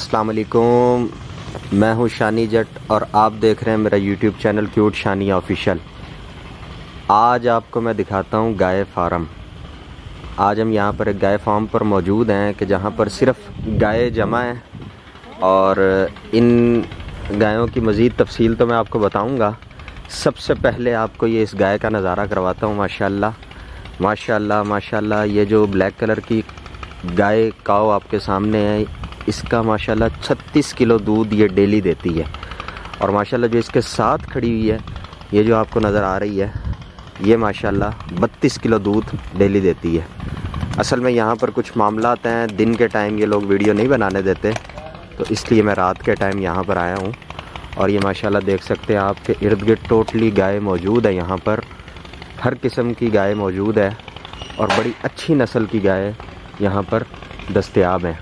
अस्सलाम वालेकुम, मैं हूं शानी जट और आप देख रहे हैं मेरा YouTube channel cute Shania official. आज आपको मैं दिखाता हूं गाय फार्म। आज हम यहां पर एक गाय फार्म पर मौजूद हैं कि जहां पर सिर्फ गाय जमा हैं और इन गायों की मज़ीद तफसील तो मैं आपको बताऊंगा। सबसे पहले आपको ये इस गाय का नज़ारा करवाता हूँ। माशाल्लाह माशाल्लाह माशाल्लाह, ये जो ब्लैक कलर की गाय काऊ आपके सामने है, इसका माशाल्लाह 36 किलो दूध ये डेली देती है। और माशाल्लाह जो इसके साथ खड़ी हुई है, ये जो आपको नज़र आ रही है, ये माशाल्लाह 32 किलो दूध डेली देती है। असल में यहाँ पर कुछ मामलात हैं, दिन के टाइम ये लोग वीडियो नहीं बनाने देते, तो इसलिए मैं रात के टाइम यहाँ पर आया हूँ। और ये माशाल्लाह देख सकते हैं आपके इर्द गिर्द टोटली गाय मौजूद है। यहाँ पर हर किस्म की गाय मौजूद है और बड़ी अच्छी नस्ल की गाय यहाँ पर दस्तयाब हैं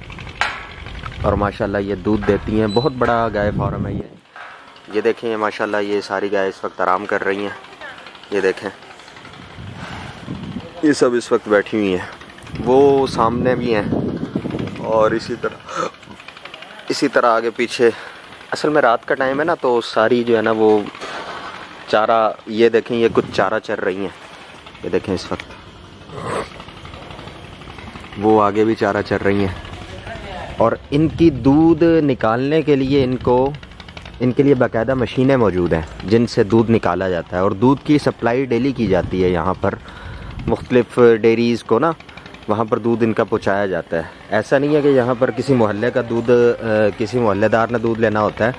और माशाल्लाह ये दूध देती हैं। बहुत बड़ा गाय फार्म है ये देखें, ये माशाल्लाह ये सारी गाय इस वक्त आराम कर रही हैं। ये देखें, ये सब इस वक्त बैठी हुई हैं, वो सामने भी हैं और इसी तरह आगे पीछे। असल में रात का टाइम है ना, तो सारी जो है ना वो चारा, ये देखें ये कुछ चारा चर रही हैं। ये देखें इस वक्त वो आगे भी चारा चर रही हैं। और इनकी दूध निकालने के लिए इनके लिए बाकायदा मशीनें मौजूद हैं जिनसे दूध निकाला जाता है और दूध की सप्लाई डेली की जाती है। यहाँ पर मुख्तलिफ़ डेयरीज़ को ना, वहाँ पर दूध इनका पहुँचाया जाता है। ऐसा नहीं है कि यहाँ पर किसी मोहल्ले का दूध किसी मोहल्लेदार ने दूध लेना होता है,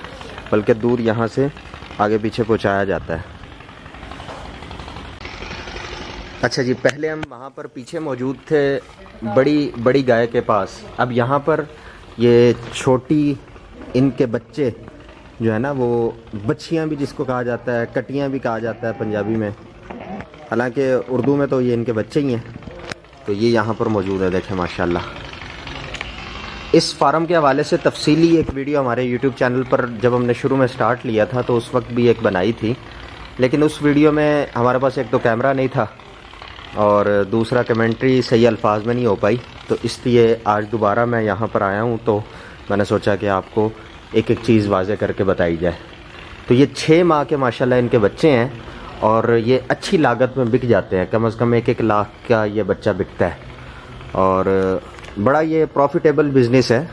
बल्कि दूध यहाँ से आगे पीछे पहुँचाया जाता है। अच्छा जी, पहले हम वहाँ पर पीछे मौजूद थे बड़ी गाय के पास। अब यहाँ पर ये छोटी इनके बच्चे जो है ना, वो बच्चियाँ भी जिसको कहा जाता है, कटियाँ भी कहा जाता है पंजाबी में, हालांकि उर्दू में तो ये इनके बच्चे ही हैं। तो ये यहाँ पर मौजूद है, देखें माशाल्लाह। इस फार्म के हवाले से तफसीली एक वीडियो हमारे यूट्यूब चैनल पर जब हमने शुरू में स्टार्ट लिया था तो उस वक्त भी एक बनाई थी, लेकिन उस वीडियो में हमारे पास एक तो कैमरा नहीं था और दूसरा कमेंट्री सही अल्फाज में नहीं हो पाई। तो इसलिए आज दोबारा मैं यहाँ पर आया हूँ, तो मैंने सोचा कि आपको एक एक चीज़ वाज़े करके बताई जाए। तो ये 6 माह के माशाल्लाह इनके बच्चे हैं और ये अच्छी लागत में बिक जाते हैं। कम से कम 1-1 लाख का ये बच्चा बिकता है और बड़ा ये प्रॉफिटेबल बिज़नेस है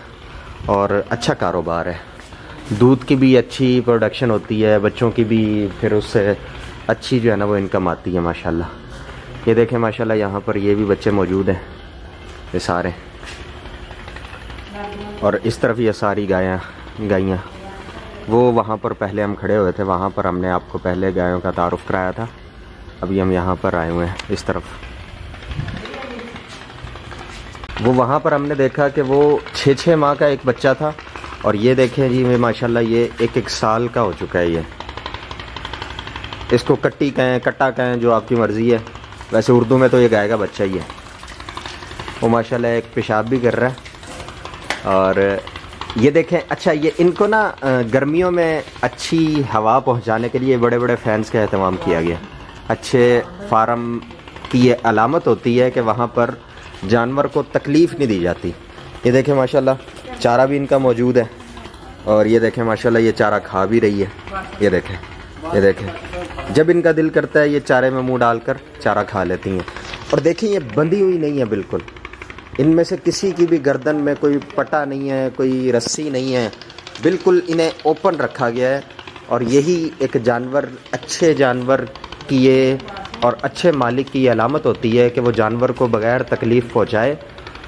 और अच्छा कारोबार है। दूध की भी अच्छी प्रोडक्शन होती है, बच्चों की भी फिर उससे अच्छी जो है ना वो इनकम आती है माशाल्लाह। ये देखें माशाल्लाह, यहाँ पर ये भी बच्चे मौजूद हैं, ये सारे। और इस तरफ ये सारी गायें वो वहाँ पर पहले हम खड़े हुए थे, वहाँ पर हमने आपको पहले गायों का तारुफ़ कराया था। अभी हम यहाँ पर आए हुए हैं इस तरफ। वो वहाँ पर हमने देखा कि वो 6-6 माह का एक बच्चा था और ये देखें जी माशाल्लाह ये 1-1 साल का हो चुका है। ये इसको कट्टी कहें, कट्टा कहें, जो आपकी मर्ज़ी है। वैसे उर्दू में तो ये गाय का बच्चा ही है। वो माशाल्लाह एक पेशाब भी कर रहा है। और ये देखें, अच्छा ये इनको ना गर्मियों में अच्छी हवा पहुंचाने के लिए बड़े बड़े फैंस का एहतमाम किया गया। अच्छे फार्म की ये अलामत होती है कि वहाँ पर जानवर को तकलीफ़ नहीं दी जाती। ये देखें माशाल्लाह चारा भी इनका मौजूद है और ये देखें माशाल्लाह ये चारा खा भी रही है। ये देखें जब इनका दिल करता है ये चारे में मुंह डालकर चारा खा लेती हैं। और देखें ये बंधी हुई नहीं है बिल्कुल, इनमें से किसी की भी गर्दन में कोई पटा नहीं है, कोई रस्सी नहीं है, बिल्कुल इन्हें ओपन रखा गया है। और यही एक जानवर, अच्छे जानवर की ये और अच्छे मालिक की ये अलामत होती है कि वो जानवर को बग़ैर तकलीफ़ पहुँचाए,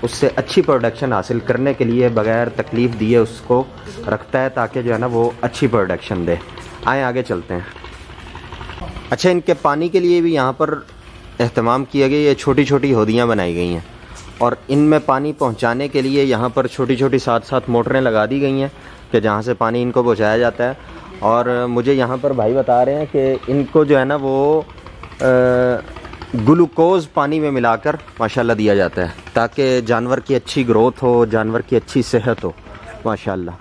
उससे अच्छी प्रोडक्शन हासिल करने के लिए बग़ैर तकलीफ़ दिए उसको रखता है, ताकि जो है ना वो अच्छी प्रोडक्शन दे। आए आगे चलते हैं। अच्छा, इनके पानी के लिए भी यहाँ पर एहतमाम किया गया। ये छोटी छोटी होदियाँ बनाई गई हैं और इनमें पानी पहुँचाने के लिए यहाँ पर छोटी छोटी 7-7 मोटरें लगा दी गई हैं कि जहाँ से पानी इनको पहुँचाया जाता है। और मुझे यहाँ पर भाई बता रहे हैं कि इनको जो है ना वो ग्लूकोज़ पानी में मिलाकर माशाल्लाह दिया जाता है, ताकि जानवर की अच्छी ग्रोथ हो, जानवर की अच्छी सेहत हो माशाल्लाह।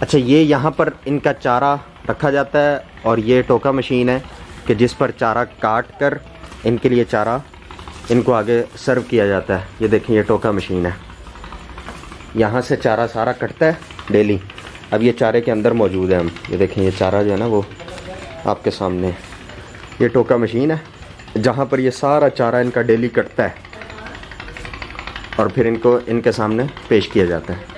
अच्छा, ये यहाँ पर इनका चारा रखा जाता है और ये टोका मशीन है कि जिस पर चारा काट कर इनके लिए चारा इनको आगे सर्व किया जाता है। ये देखें, ये टोका मशीन है। यहाँ से चारा सारा कटता है डेली। अब ये चारे के अंदर मौजूद है हम, ये देखें ये चारा जो है ना वो आपके सामने है। ये टोका मशीन है जहाँ पर ये सारा चारा इनका डेली कटता है और फिर इनको इनके सामने पेश किया जाता है।